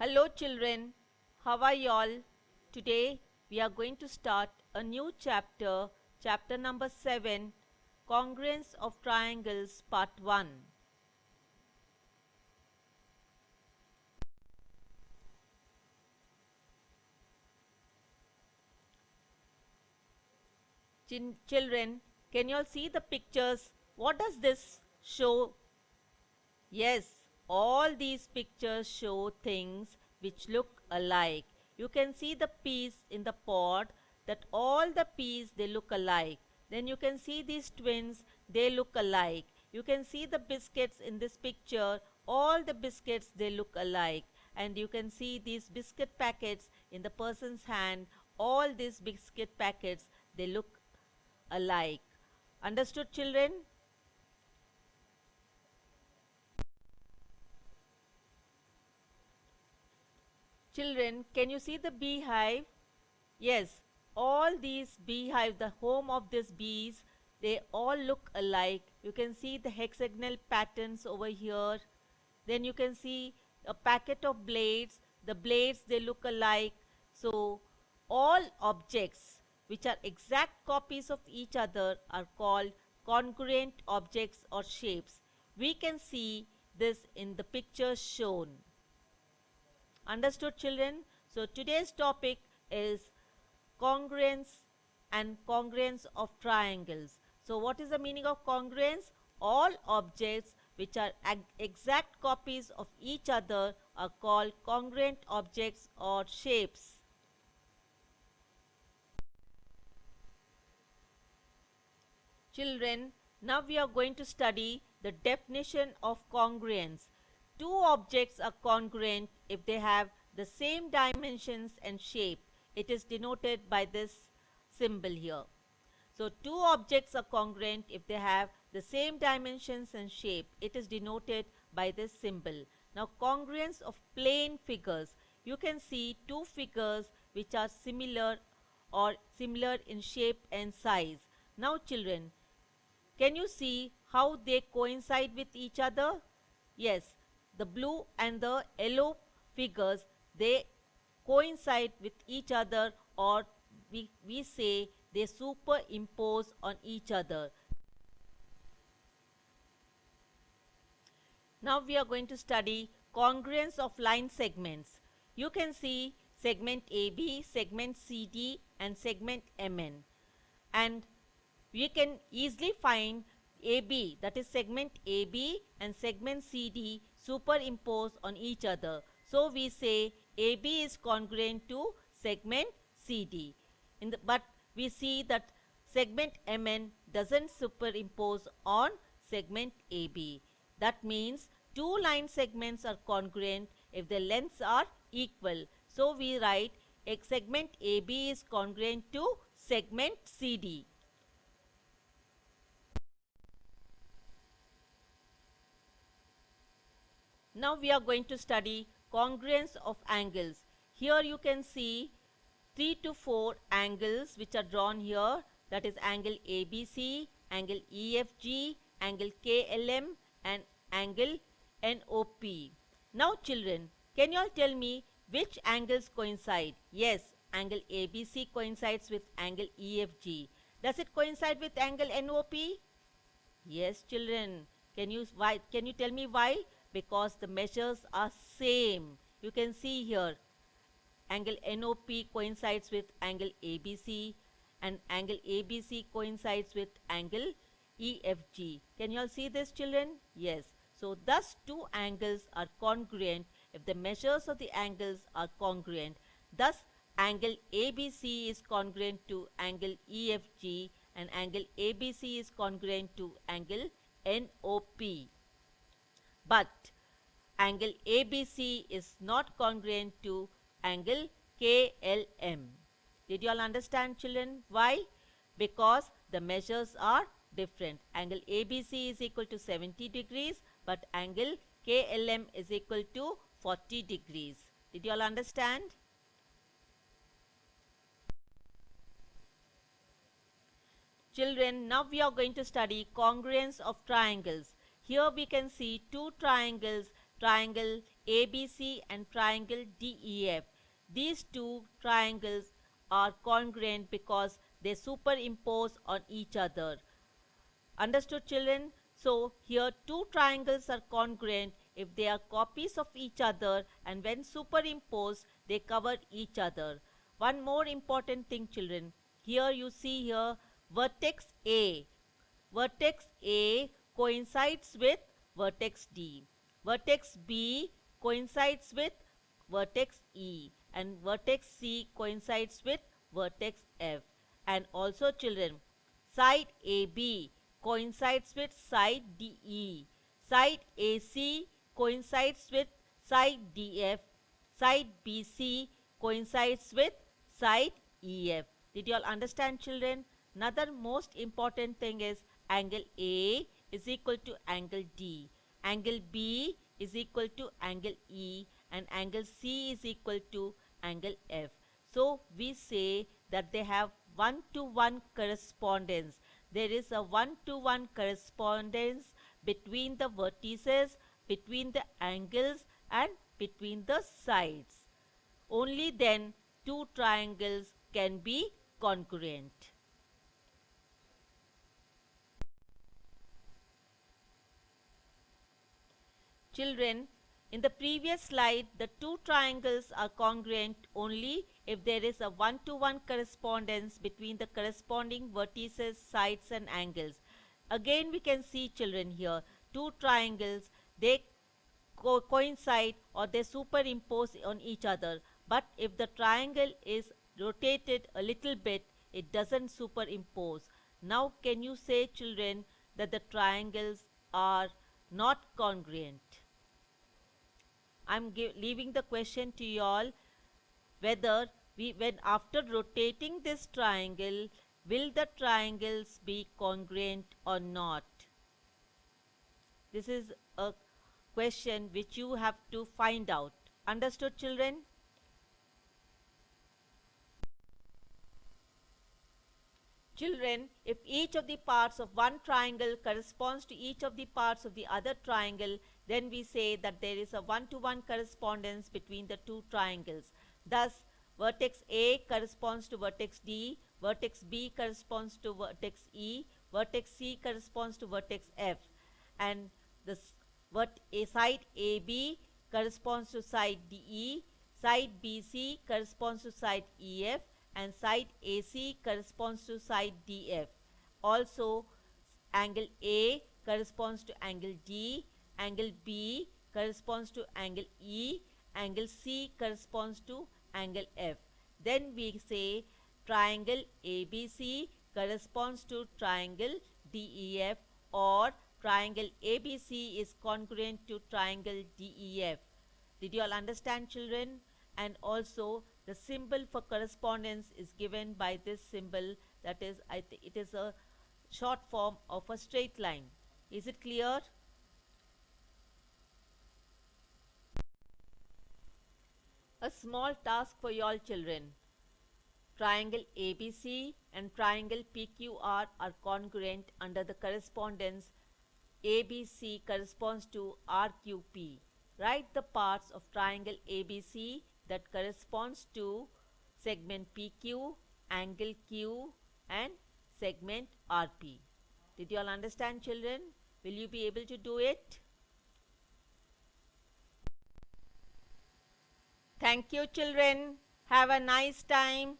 Hello children, how are you all? Today we are going to start a new chapter, chapter number 7, Congruence of Triangles part 1. Children, can you all see the pictures? What does this show? Yes, all these pictures show things which look alike. You can see the peas in the pot, that all the peas they look alike. Then you can see these twins, they look alike. You can see the biscuits in this picture, all the biscuits they look alike. And you can see these biscuit packets in the person's hand, all these biscuit packets they look alike. Understood children? Children, can you see the beehive? Yes, all these beehive, the home of these bees, they all look alike. You can see the hexagonal patterns over here. Then you can see a packet of blades. The blades, they look alike. So, all objects which are exact copies of each other are called congruent objects or shapes. We can see this in the picture shown. Understood children? So today's topic is congruence and congruence of triangles. So what is the meaning of congruence? All objects which are exact copies of each other are called congruent objects or shapes. Children, now we are going to study the definition of congruence. Two objects are congruent if they have the same dimensions and shape. It is denoted by this symbol here. So two objects are congruent if they have the same dimensions and shape. It is denoted by this symbol. Now congruence of plane figures. You can see two figures which are similar or similar in shape and size. Now children, can you see how they coincide with each other? Yes, the blue and the yellow figures, they coincide with each other, or we say they superimpose on each other. Now we are going to study congruence of line segments. You can see segment AB, segment CD and segment MN. And we can easily find AB, that is segment AB and segment CD superimpose on each other. So we say AB is congruent to segment CD. But we see that segment MN doesn't superimpose on segment AB. That means two line segments are congruent if their lengths are equal. So we write segment AB is congruent to segment CD. Now we are going to study congruence of angles. Here you can see 3 to 4 angles which are drawn here, that is angle ABC, angle EFG, angle KLM and angle NOP. Now children, can you all tell me which angles coincide? Yes, angle ABC coincides with angle EFG. Does it coincide with angle NOP? Yes children. Can you tell me why? Because the measures are same. You can see here angle NOP coincides with angle ABC and angle ABC coincides with angle EFG. Can you all see this children? Yes. So thus two angles are congruent if the measures of the angles are congruent. Thus angle ABC is congruent to angle EFG and angle ABC is congruent to angle NOP. But angle ABC is not congruent to angle KLM. Did you all understand children? Why? Because the measures are different. Angle ABC is equal to 70 degrees but angle KLM is equal to 40 degrees. Did you all understand? Children, now we are going to study congruence of triangles. Here we can see two triangles triangle ABC and triangle DEF. These two triangles are congruent because they superimpose on each other. Understood, children? So here two triangles are congruent if they are copies of each other, and when superimposed they cover each other. One more important thing, children. Here you see here vertex A. Vertex A coincides with vertex D. Vertex B coincides with vertex E, and vertex C coincides with vertex F. And also, children, side AB coincides with side DE. Side AC coincides with side DF. Side BC coincides with side EF. Did you all understand, children? Another most important thing is angle A is equal to angle D. Angle B is equal to angle E, and angle C is equal to angle F. So we say that they have one-to-one correspondence. There is a one-to-one correspondence between the vertices, between the angles, and between the sides. Only then two triangles can be congruent. Children, in the previous slide, the two triangles are congruent only if there is a one-to-one correspondence between the corresponding vertices, sides and angles. Again we can see, children, here two triangles, they coincide or they superimpose on each other. But if the triangle is rotated a little bit, it doesn't superimpose. Now can you say, children, that the triangles are not congruent? I'm leaving the question to you all, whether when after rotating this triangle, will the triangles be congruent or not? This is a question which you have to find out. Understood, children? Children, if each of the parts of one triangle corresponds to each of the parts of the other triangle, then we say that there is a one-to-one correspondence between the two triangles. Thus, vertex A corresponds to vertex D, vertex B corresponds to vertex E, vertex C corresponds to vertex F, and the side AB corresponds to side DE, side BC corresponds to side EF, and side AC corresponds to side DF. Also, angle A corresponds to angle D, angle B corresponds to angle E, angle C corresponds to angle F. Then we say triangle ABC corresponds to triangle DEF, or triangle ABC is congruent to triangle DEF. Did you all understand, children? And also the symbol for correspondence is given by this symbol, that is, it is a short form of a straight line. Is it clear? A small task for you all, children. Triangle ABC and triangle PQR are congruent under the correspondence ABC corresponds to RQP. Write the parts of triangle ABC that corresponds to segment PQ, angle Q, and segment RP. Did you all understand, children? Will you be able to do it? Thank you, children. Have a nice time.